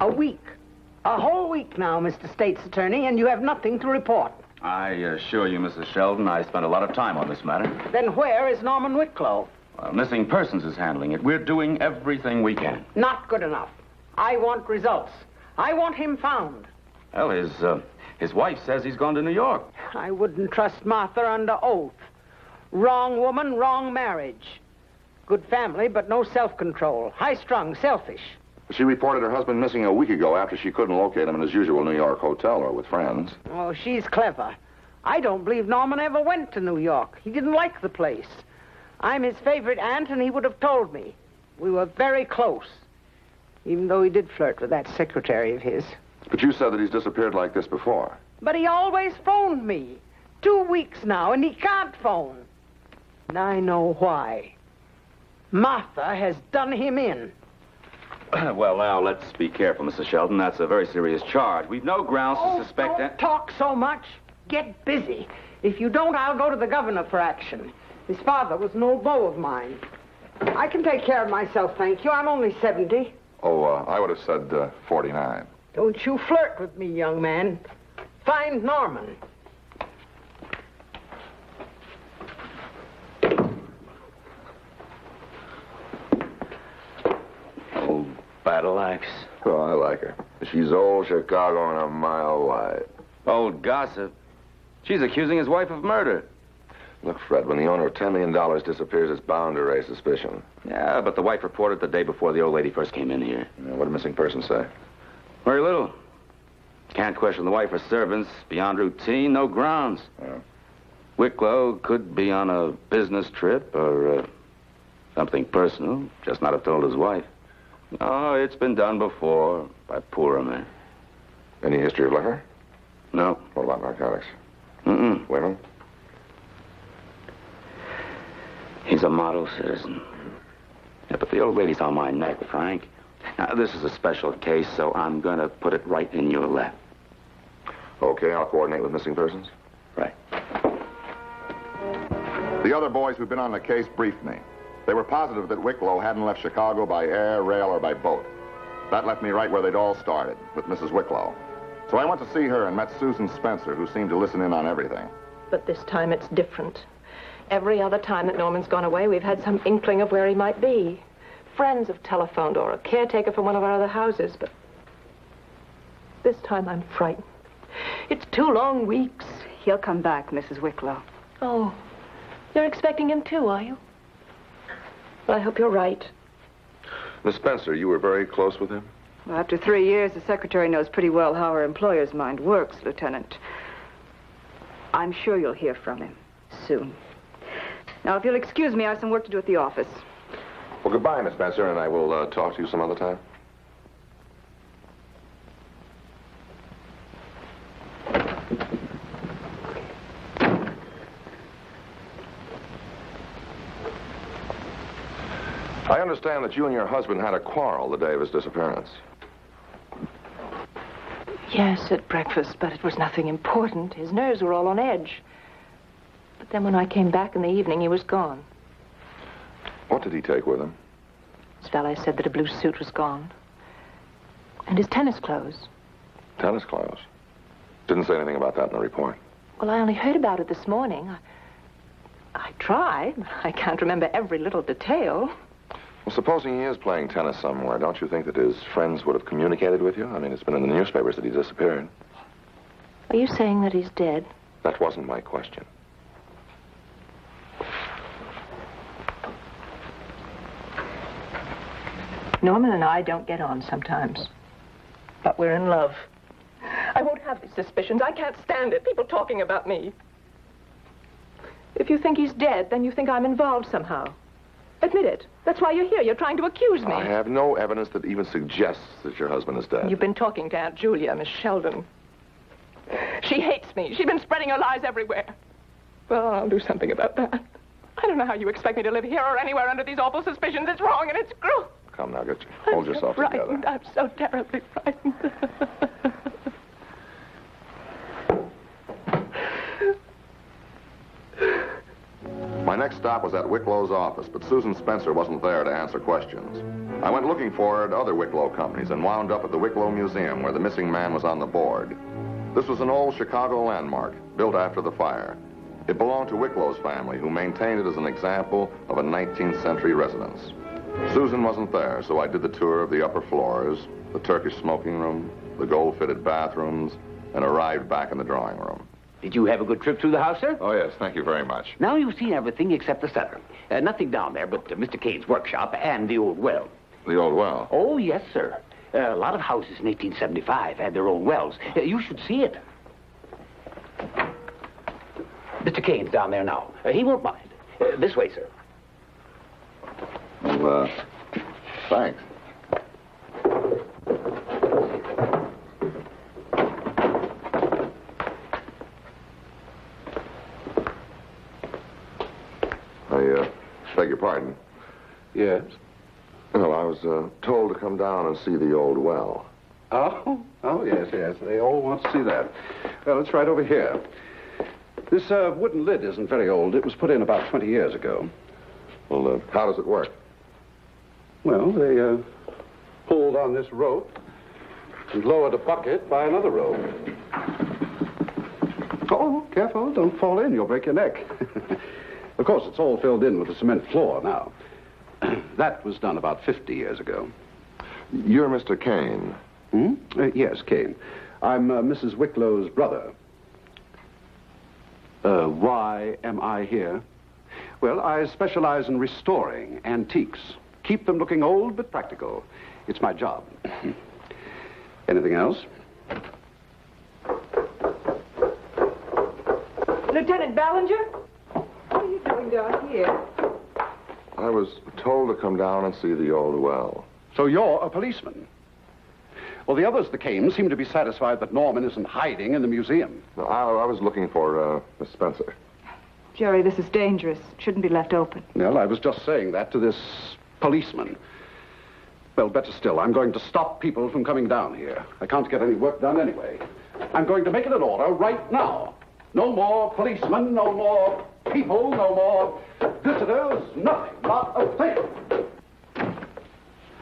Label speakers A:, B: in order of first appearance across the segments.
A: A week. A whole week now, Mr. State's Attorney, and you have nothing to report.
B: I assure you, Mrs. Sheldon, I spent a lot of time on this matter.
A: Then where is Norman Wicklow?
B: Missing Persons is handling it. We're doing everything we can.
A: Not good enough. I want results. I want him found.
B: Well, his wife says he's gone to New York.
A: I wouldn't trust Martha under oath. Wrong woman, wrong marriage. Good family, but no self-control. High-strung, selfish.
C: She reported her husband missing a week ago after she couldn't locate him in his usual New York hotel or with friends.
A: Oh, she's clever. I don't believe Norman ever went to New York. He didn't like the place. I'm his favorite aunt, and he would have told me. We were very close, even though he did flirt with that secretary of his.
C: But you said that he's disappeared like this before.
A: But he always phoned me. 2 weeks now, and he can't phone. And I know why. Martha has done him in.
B: Well, now, let's be careful, Mrs. Sheldon. That's a very serious charge. We've no grounds to suspect
A: Don't talk so much. Get busy. If you don't, I'll go to the governor for action. His father was an old beau of mine. I can take care of myself, thank you. I'm only 70.
C: Oh, I would have said 49.
A: Don't you flirt with me, young man. Find Norman.
B: Old battle axe.
C: Oh, I like her. She's old Chicago and a mile wide.
B: Old gossip. She's accusing his wife of murder.
C: Look, Fred, when the owner of $10 million disappears, it's bound to raise suspicion.
B: Yeah, but the wife reported the day before the old lady first came in here.
C: Yeah, what did missing person say?
B: Very little. Can't question the wife or servants. Beyond routine, no grounds.
C: Yeah.
B: Wicklow could be on a business trip or something personal, just not have told his wife. Oh, it's been done before by poorer men.
C: Any history of liquor?
B: No.
C: What about narcotics?
B: Mm-mm.
C: Women?
B: He's a model citizen. Yeah, but the old lady's on my neck, Frank. Now, this is a special case, so I'm going to put it right in your lap.
C: Okay, I'll coordinate with missing persons.
B: Right.
C: The other boys who'd been on the case briefed me. They were positive that Wicklow hadn't left Chicago by air, rail, or by boat. That left me right where they'd all started, with Mrs. Wicklow. So I went to see her and met Susan Spencer, who seemed to listen in on everything.
D: But this time it's different. Every other time that Norman's gone away, we've had some inkling of where he might be. Friends have telephoned or a caretaker from one of our other houses, but this time I'm frightened. It's 2 long weeks.
E: He'll come back, Mrs. Wicklow.
D: Oh, you're expecting him too, are you? Well, I hope you're right.
C: Miss Spencer, you were very close with him?
E: Well, after 3 years, the secretary knows pretty well how her employer's mind works, Lieutenant. I'm sure you'll hear from him soon. Now, if you'll excuse me, I have some work to do at the office.
C: Well, goodbye, Miss Spencer, and I will talk to you some other time. I understand that you and your husband had a quarrel the day of his disappearance.
D: Yes, at breakfast, but it was nothing important. His nerves were all on edge. But then when I came back in the evening, he was gone.
C: What did he take with him?
D: His valet said that a blue suit was gone. And his tennis clothes.
C: Tennis clothes? Didn't say anything about that in the report.
D: Well, I only heard about it this morning. I tried. I can't remember every little detail.
C: Well, supposing he is playing tennis somewhere, don't you think that his friends would have communicated with you? I mean, it's been in the newspapers that he disappeared.
D: Are you saying that he's dead?
C: That wasn't my question.
D: Norman and I don't get on sometimes. But we're in love. I won't have these suspicions. I can't stand it. People talking about me. If you think he's dead, then you think I'm involved somehow. Admit it. That's why you're here. You're trying to accuse me.
F: I have no evidence that even suggests that your husband is dead.
D: You've been talking to Aunt Julia, Miss Sheldon. She hates me. She's been spreading her lies everywhere. Well, I'll do something about that. I don't know how you expect me to live here or anywhere under these awful suspicions. It's wrong and it's cruel.
F: Come now, hold yourself together.
D: I'm so terribly frightened.
C: My next stop was at Wicklow's office, but Susan Spencer wasn't there to answer questions. I went looking for her at other Wicklow companies and wound up at the Wicklow Museum, where the missing man was on the board. This was an old Chicago landmark, built after the fire. It belonged to Wicklow's family, who maintained it as an example of a 19th century residence. Susan wasn't there, so I did the tour of the upper floors, the Turkish smoking room, the gold-fitted bathrooms, and arrived back in the drawing room.
G: Did you have a good trip through the house, sir?
F: Oh, yes, thank you very much.
G: Now you've seen everything except the cellar. Nothing down there but Mr. Kane's workshop and the old well.
F: The old well?
G: Oh, yes, sir. A lot of houses in 1875 had their own wells. You should see it. Mr. Kane's down there now. He won't mind. This way, sir.
C: Well, thanks. I beg your pardon.
F: Yes.
C: Well, I was told to come down and see the old well.
H: Oh, yes. They all want to see that. Well, it's right over here. This wooden lid isn't very old. It was put in about 20 years ago.
C: Well, how does it work?
H: Well, they pulled on this rope and lowered a bucket by another rope. Oh, careful. Don't fall in. You'll break your neck. Of course, it's all filled in with a cement floor now. That was done about 50 years ago.
C: You're Mr. Kane.
H: Yes, Kane. I'm Mrs. Wicklow's brother. Why am I here? Well, I specialize in restoring antiques. Keep them looking old but practical. It's my job. Anything else?
E: Lieutenant Ballinger? What are you doing down here?
C: I was told to come down and see the old well.
H: So you're a policeman? Well, the others, the Kanes, seem to be satisfied that Norman isn't hiding in the museum.
C: No, I was looking for Miss Spencer.
E: Jerry, this is dangerous. It shouldn't be left open.
H: Well, I was just saying that to this policeman. Well, better still, I'm going to stop people from coming down here. I can't get any work done anyway. I'm going to make it an order right now. No more policemen, no more people, no more visitors, nothing, not a thing.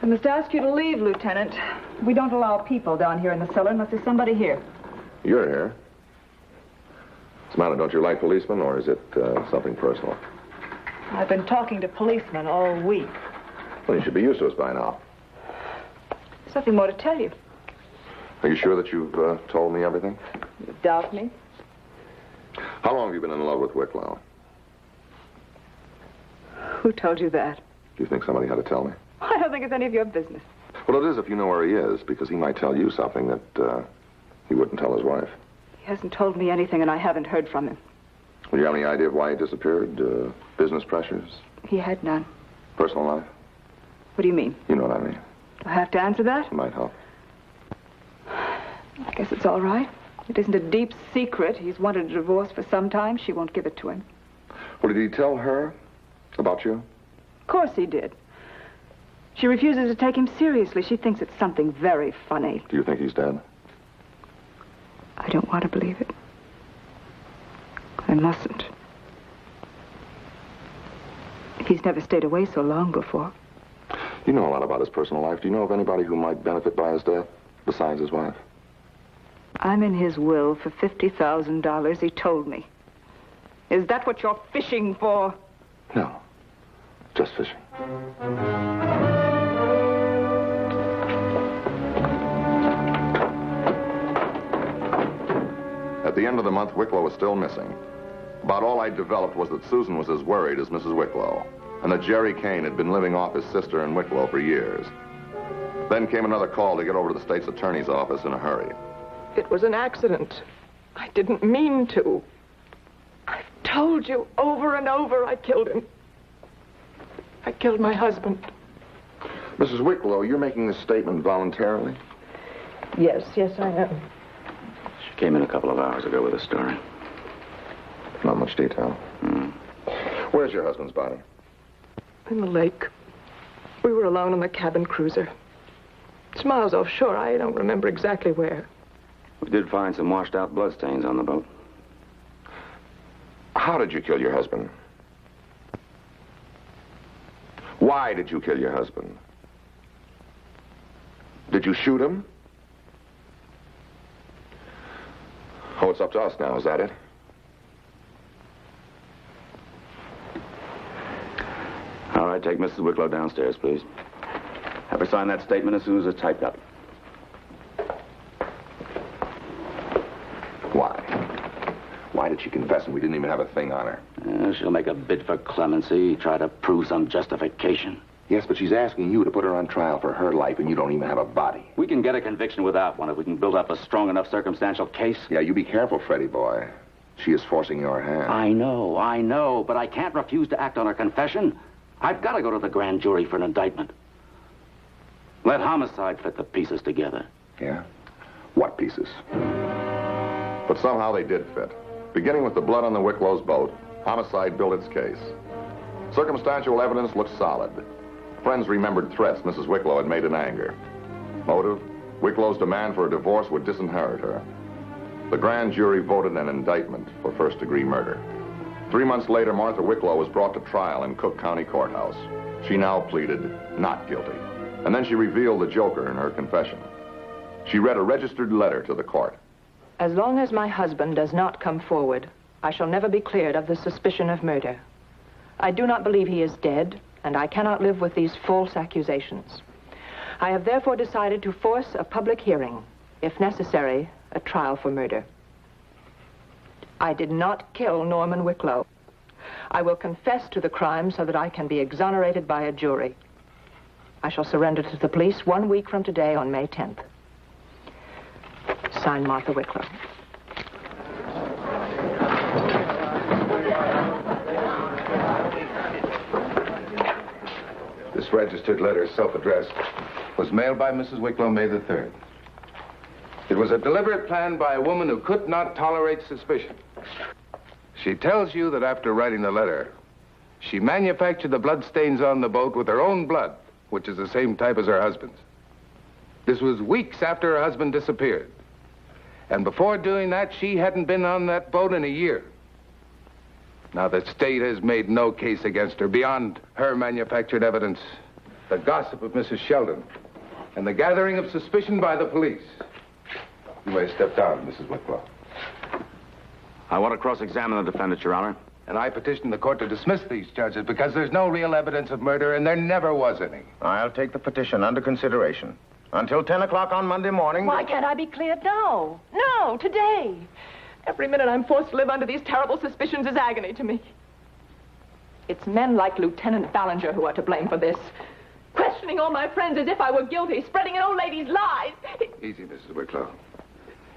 E: I must ask you to leave, Lieutenant. We don't allow people down here in the cellar unless there's somebody here.
C: You're here. What's the matter? Don't you like policemen, or is it something personal?
E: I've been talking to policemen all week.
C: Well, you should be used to us by now.
E: There's nothing more to tell you.
C: Are you sure that you've told me everything?
E: You doubt me?
C: How long have you been in love with Wicklow?
E: Who told you that?
C: Do you think somebody had to tell me?
E: I don't think it's any of your business.
C: Well, it is if you know where he is, because he might tell you something that he wouldn't tell his wife.
E: He hasn't told me anything, and I haven't heard from him.
C: Do you have any idea of why he disappeared? Business pressures?
E: He had none.
C: Personal life?
E: What do you mean?
C: You know what I mean.
E: Do I have to answer that?
C: It might help.
E: I guess it's all right. It isn't a deep secret. He's wanted a divorce for some time. She won't give it to him.
C: Well, did he tell her about you?
E: Of course he did. She refuses to take him seriously. She thinks it's something very funny.
C: Do you think he's dead?
E: I don't want to believe it. I mustn't. He's never stayed away so long before.
C: You know a lot about his personal life. Do you know of anybody who might benefit by his death, besides his wife?
E: I'm in his will for $50,000, he told me. Is that what you're fishing for?
C: No. Just fishing. At the end of the month, Wicklow was still missing. About all I developed was that Susan was as worried as Mrs. Wicklow, and that Jerry Kane had been living off his sister in Wicklow for years. Then came another call to get over to the state's attorney's office in a hurry.
D: It was an accident. I didn't mean to. I've told you over and over I killed him. I killed my husband.
F: Mrs. Wicklow, you're making this statement voluntarily?
D: Yes, I am.
B: She came in a couple of hours ago with a story.
F: Not much detail. Where's your husband's body?
D: In the lake. We were alone on the cabin cruiser. It's miles offshore. I don't remember exactly where.
B: We did find some washed out bloodstains on the boat.
F: How did you kill your husband? Why did you kill your husband? Did you shoot him? Oh, it's up to us now, is that it?
B: All right, take Mrs. Wicklow downstairs, please. Have her sign that statement as soon as it's typed up.
F: Why? Why did she confess and we didn't even have a thing on her?
B: She'll make a bid for clemency, try to prove some justification.
F: Yes, but she's asking you to put her on trial for her life and you don't even have a body.
B: We can get a conviction without one if we can build up a strong enough circumstantial case.
F: Yeah, you be careful, Freddie boy. She is forcing your hand.
B: I know, but I can't refuse to act on her confession. I've got to go to the grand jury for an indictment. Let homicide fit the pieces together.
F: Yeah? What pieces?
C: But somehow they did fit. Beginning with the blood on the Wicklow's boat, homicide built its case. Circumstantial evidence looked solid. Friends remembered threats Mrs. Wicklow had made in anger. Motive? Wicklow's demand for a divorce would disinherit her. The grand jury voted an indictment for first-degree murder. 3 months later, Martha Wicklow was brought to trial in Cook County Courthouse. She now pleaded not guilty. And then she revealed the joker in her confession. She read a registered letter to the court.
D: As long as my husband does not come forward, I shall never be cleared of the suspicion of murder. I do not believe he is dead, and I cannot live with these false accusations. I have therefore decided to force a public hearing, if necessary, a trial for murder. I did not kill Norman Wicklow. I will confess to the crime so that I can be exonerated by a jury. I shall surrender to the police 1 week from today on May 10th. Signed, Martha Wicklow.
I: This registered letter, self-addressed, was mailed by Mrs. Wicklow May the 3rd. It was a deliberate plan by a woman who could not tolerate suspicion. She tells you that after writing the letter, she manufactured the bloodstains on the boat with her own blood, which is the same type as her husband's. This was weeks after her husband disappeared. And before doing that, she hadn't been on that boat in a year. Now, the state has made no case against her beyond her manufactured evidence, the gossip of Mrs. Sheldon, and the gathering of suspicion by the police. You may step down, Mrs. Wicklow.
B: I want to cross-examine the defendant, Your Honor.
I: And I petition the court to dismiss these charges because there's no real evidence of murder, and there never was any.
J: I'll take the petition under consideration. Until 10 o'clock on Monday morning...
D: Why can't I be cleared now? No, today. Every minute I'm forced to live under these terrible suspicions is agony to me. It's men like Lieutenant Ballinger who are to blame for this. Questioning all my friends as if I were guilty, spreading an old lady's lies.
I: Easy, Mrs. Wicklow.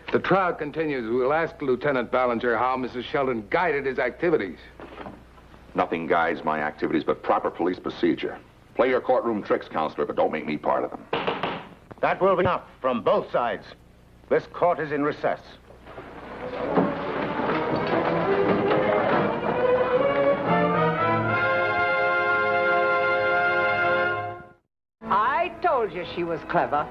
I: If the trial continues, we'll ask Lieutenant Ballinger how Mrs. Sheldon guided his activities.
C: Nothing guides my activities but proper police procedure. Play your courtroom tricks, Counselor, but don't make me part of them.
J: That will be enough from both sides. This court is in recess.
A: I told you she was clever.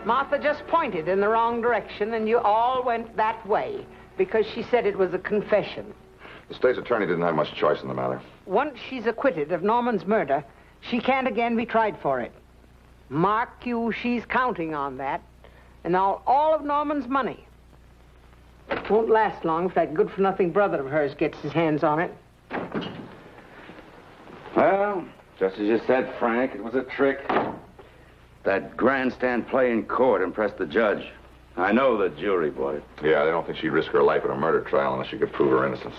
A: Martha just pointed in the wrong direction, and you all went that way because she said it was a confession.
C: The state's attorney didn't have much choice in the matter.
A: Once she's acquitted of Norman's murder, she can't again be tried for it. Mark you, she's counting on that. And all of Norman's money. It won't last long if that good-for-nothing brother of hers gets his hands on it.
B: Well, just as you said, Frank, it was a trick. That grandstand play in court impressed the judge. I know the jury bought it.
C: Yeah, they don't think she'd risk her life in a murder trial unless she could prove her innocence.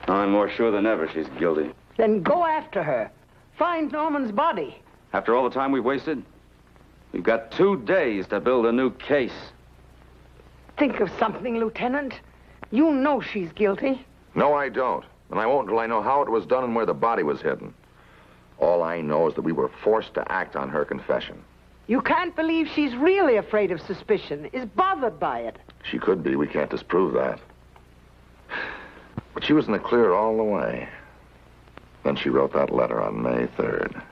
B: I'm more sure than ever she's guilty.
A: Then go after her. Find Norman's body.
B: After all the time we've wasted, We've got 2 days to build a new case.
A: Think of something, Lieutenant. You know she's guilty.
C: No, I don't. And I won't until I know how it was done and where the body was hidden. All I know is that we were forced to act on her confession.
A: You can't believe she's really afraid of suspicion, is bothered by it.
C: She could be. We can't disprove that. But she was in the clear all the way. Then she wrote that letter on May 3rd.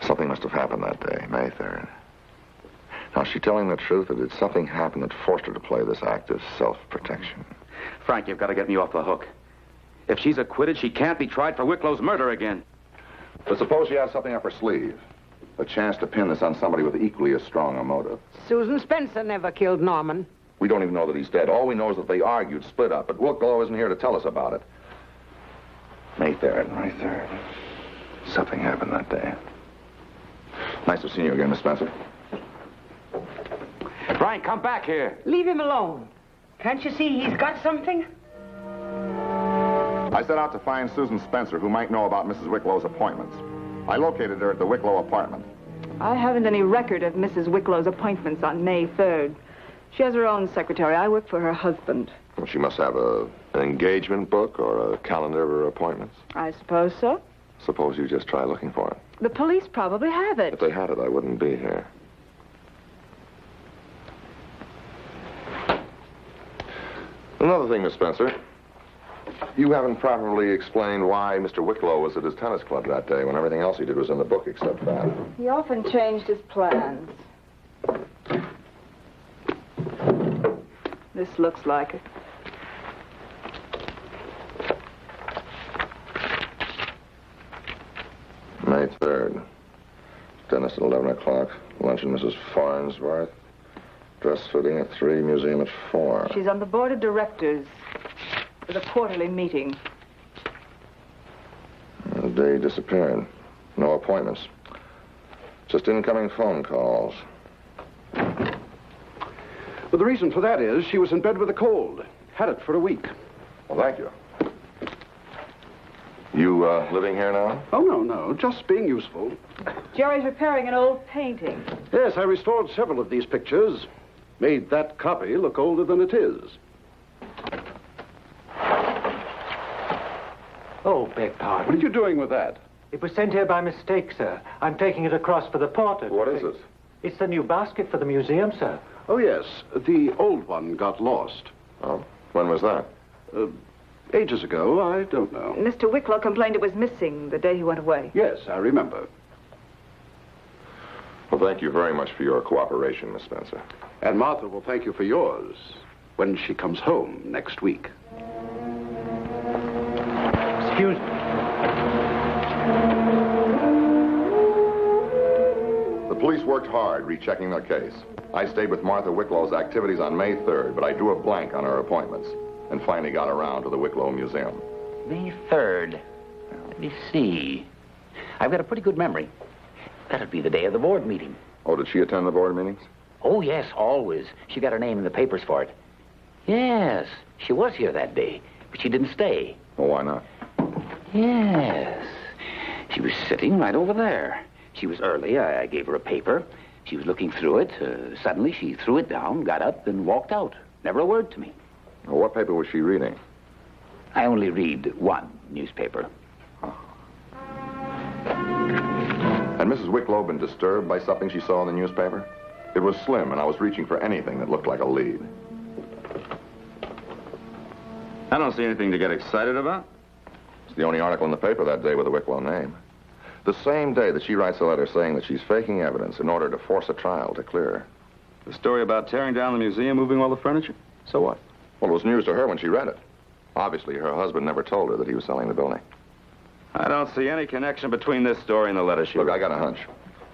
C: Something must have happened that day, May 3rd. Now, is she telling the truth, or did something happen that forced her to play this act of self-protection?
B: Frank, you've got to get me off the hook. If she's acquitted, she can't be tried for Wicklow's murder again.
C: But suppose she has something up her sleeve. A chance to pin this on somebody with equally as strong a motive.
A: Susan Spencer never killed Norman.
C: We don't even know that he's dead. All we know is that they argued, split up, but Wicklow isn't here to tell us about it. May 3rd, May 3rd. Something happened that day. Nice to see you again, Miss Spencer.
B: Frank, come back here.
A: Leave him alone. Can't you see he's got something?
C: I set out to find Susan Spencer, who might know about Mrs. Wicklow's appointments. I located her at the Wicklow apartment.
E: I haven't any record of Mrs. Wicklow's appointments on May 3rd. She has her own secretary. I work for her husband.
C: Well, she must have an engagement book or a calendar of her appointments.
E: I suppose so.
C: Suppose you just try looking for it.
E: The police probably have it.
C: If they had it, I wouldn't be here. Another thing, Miss Spencer. You haven't properly explained why Mr. Wicklow was at his tennis club that day when everything else he did was in the book except that.
E: He often changed his plans. This looks like it.
C: May 3rd. Tennis at 11 o'clock. Luncheon, Mrs. Farnsworth. Dress fitting at 3. Museum at 4.
E: She's on the board of directors for the quarterly meeting.
C: The day disappeared. No appointments. Just incoming phone calls.
H: Well, the reason for that is she was in bed with a cold. Had it for a week.
C: Well, thank you. You, living here now?
H: Oh, no. Just being useful.
E: Jerry's repairing an old painting.
H: Yes, I restored several of these pictures. Made that copy look older than it is.
K: Oh, beg pardon.
H: What are you doing with that?
K: It was sent here by mistake, sir. I'm taking it across for the porter.
C: What is it?
K: It's the new basket for the museum, sir.
H: Oh, yes. The old one got lost.
C: Oh, when was that?
H: Ages ago, I don't know.
E: Mr. Wicklow complained it was missing the day he went away.
H: Yes, I remember.
C: Well, thank you very much for your cooperation, Miss Spencer.
H: And Martha will thank you for yours when she comes home next week.
K: Excuse me.
C: The police worked hard rechecking their case. I stayed with Martha Wicklow's activities on May 3rd, but I drew a blank on her appointments and finally got around to the Wicklow Museum.
G: May 3rd. Let me see. I've got a pretty good memory. That'd be the day of the board meeting.
C: Oh, did she attend the board meetings?
G: Oh, yes, always. She got her name in the papers for it. Yes, she was here that day, but she didn't stay.
C: Well, why not?
G: Yes. She was sitting right over there. She was early. I gave her a paper. She was looking through it. Suddenly, she threw it down, got up, and walked out. Never a word to me.
C: Well, what paper was she reading?
G: I only read one newspaper.
C: Had Mrs. Wicklow been disturbed by something she saw in the newspaper? It was slim, and I was reaching for anything that looked like a lead.
B: I don't see anything to get excited about.
C: It's the only article in the paper that day with a Wicklow name. The same day that she writes a letter saying that she's faking evidence in order to force a trial to clear her.
B: The story about tearing down the museum, moving all the furniture? So what?
C: Well, it was news to her when she read it. Obviously, her husband never told her that he was selling the building.
B: I don't see any connection between this story and the letter she
C: Look,
B: wrote.
C: I got a hunch.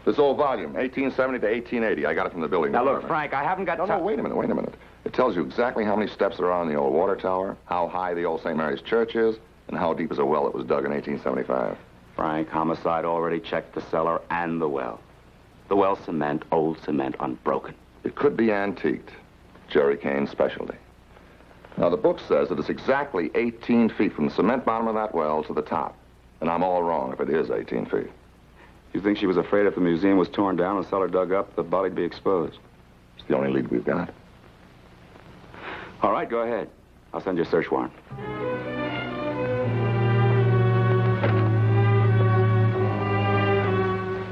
C: This old volume, 1870 to 1880, I got it from the building
B: Now,
C: department.
B: look, Frank, I haven't got
C: No, wait a minute. It tells you exactly how many steps there are on the old water tower, how high the old St. Mary's Church is, and how deep is a well that was dug in 1875.
B: Frank, homicide already checked the cellar and the well. The well cement, old cement, unbroken.
C: It could be antiqued. Jerry Kane's specialty. Now, the book says that it's exactly 18 feet from the cement bottom of that well to the top. And I'm all wrong if it is 18 feet.
B: You think she was afraid if the museum was torn down and the cellar dug up, the body'd be exposed?
C: It's the only lead we've got.
B: All right, go ahead. I'll send you a search warrant.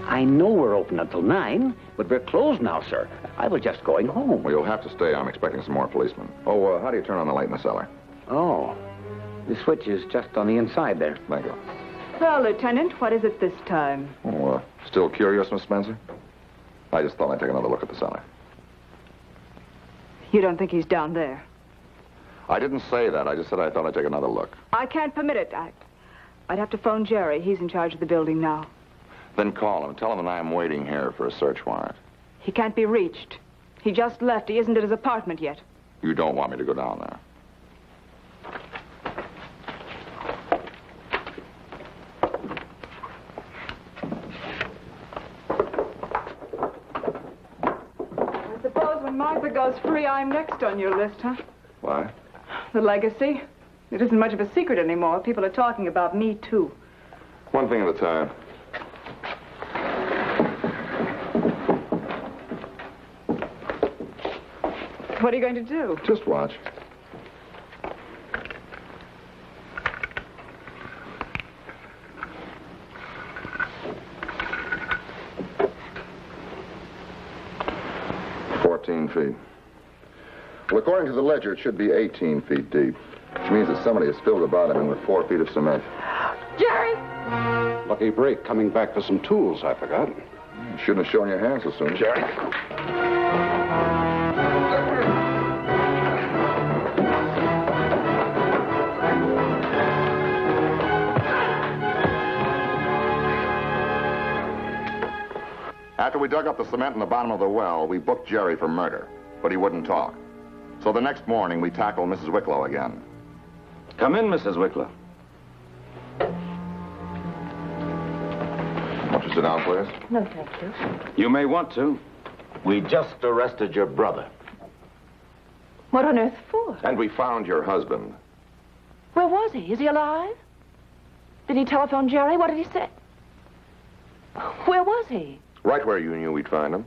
G: I know we're open until 9, but we're closed now, sir. I was just going home.
C: Well, you'll have to stay. I'm expecting some more policemen. Oh, how do you turn on the light in the cellar?
G: Oh, the switch is just on the inside there.
C: Thank you.
E: Well, Lieutenant, what is it this time?
C: Oh, still curious, Miss Spencer? I just thought I'd take another look at the cellar.
E: You don't think he's down there?
C: I didn't say that. I just said I thought I'd take another look.
E: I can't permit it. I'd have to phone Jerry. He's in charge of the building now.
C: Then call him. Tell him that I am waiting here for a search warrant.
E: He can't be reached. He just left. He isn't at his apartment yet.
C: You don't want me to go down there.
E: I suppose when Martha goes free, I'm next on your list, huh?
C: Why?
E: The legacy. It isn't much of a secret anymore. People are talking about me, too.
C: One thing at a time.
E: What are you going to do?
C: Just watch. Feet. Well, according to the ledger, it should be 18 feet deep, which means that somebody has filled the bottom in with 4 feet of cement.
E: Jerry!
H: Lucky break, coming back for some tools, I forgot.
C: You shouldn't have shown your hands so soon.
B: Jerry.
C: After we dug up the cement in the bottom of the well, we booked Jerry for murder, but he wouldn't talk. So the next morning, we tackled Mrs. Wicklow again.
B: Come in, Mrs. Wicklow.
C: Won't you sit down, please?
D: No, thank you.
B: You may want to.
J: We just arrested your brother.
D: What on earth for?
C: And we found your husband.
D: Where was he? Is he alive? Did he telephone Jerry? What did he say? Where was he?
C: Right where you knew we'd find him.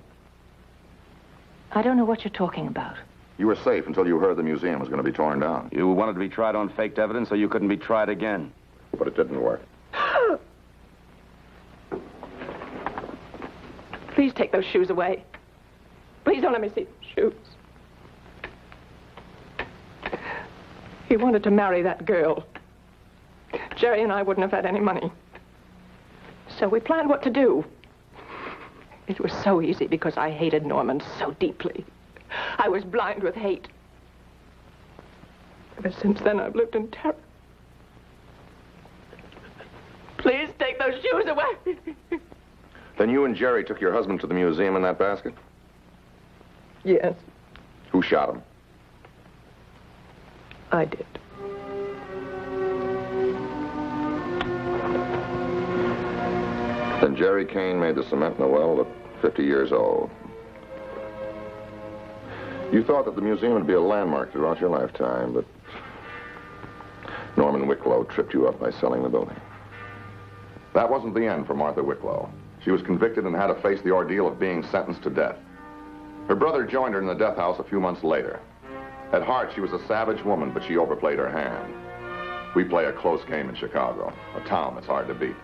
D: I don't know what you're talking about.
C: You were safe until you heard the museum was going to be torn down.
B: You wanted to be tried on faked evidence so you couldn't be tried again.
C: But it didn't work.
D: Please take those shoes away. Please don't let me see the shoes. He wanted to marry that girl. Jerry and I wouldn't have had any money. So we planned what to do. It was so easy because I hated Norman so deeply. I was blind with hate. Ever since then, I've lived in terror. Please take those shoes away.
C: Then you and Jerry took your husband to the museum in that basket?
D: Yes,
C: Who shot him?
D: I did.
C: Then Jerry Kane made the cement in the well at 50 years old. You thought that the museum would be a landmark throughout your lifetime, but Norman Wicklow tripped you up by selling the building. That wasn't the end for Martha Wicklow. She was convicted and had to face the ordeal of being sentenced to death. Her brother joined her in the death house a few months later. At heart, she was a savage woman, but she overplayed her hand. We play a close game in Chicago, a town that's hard to beat.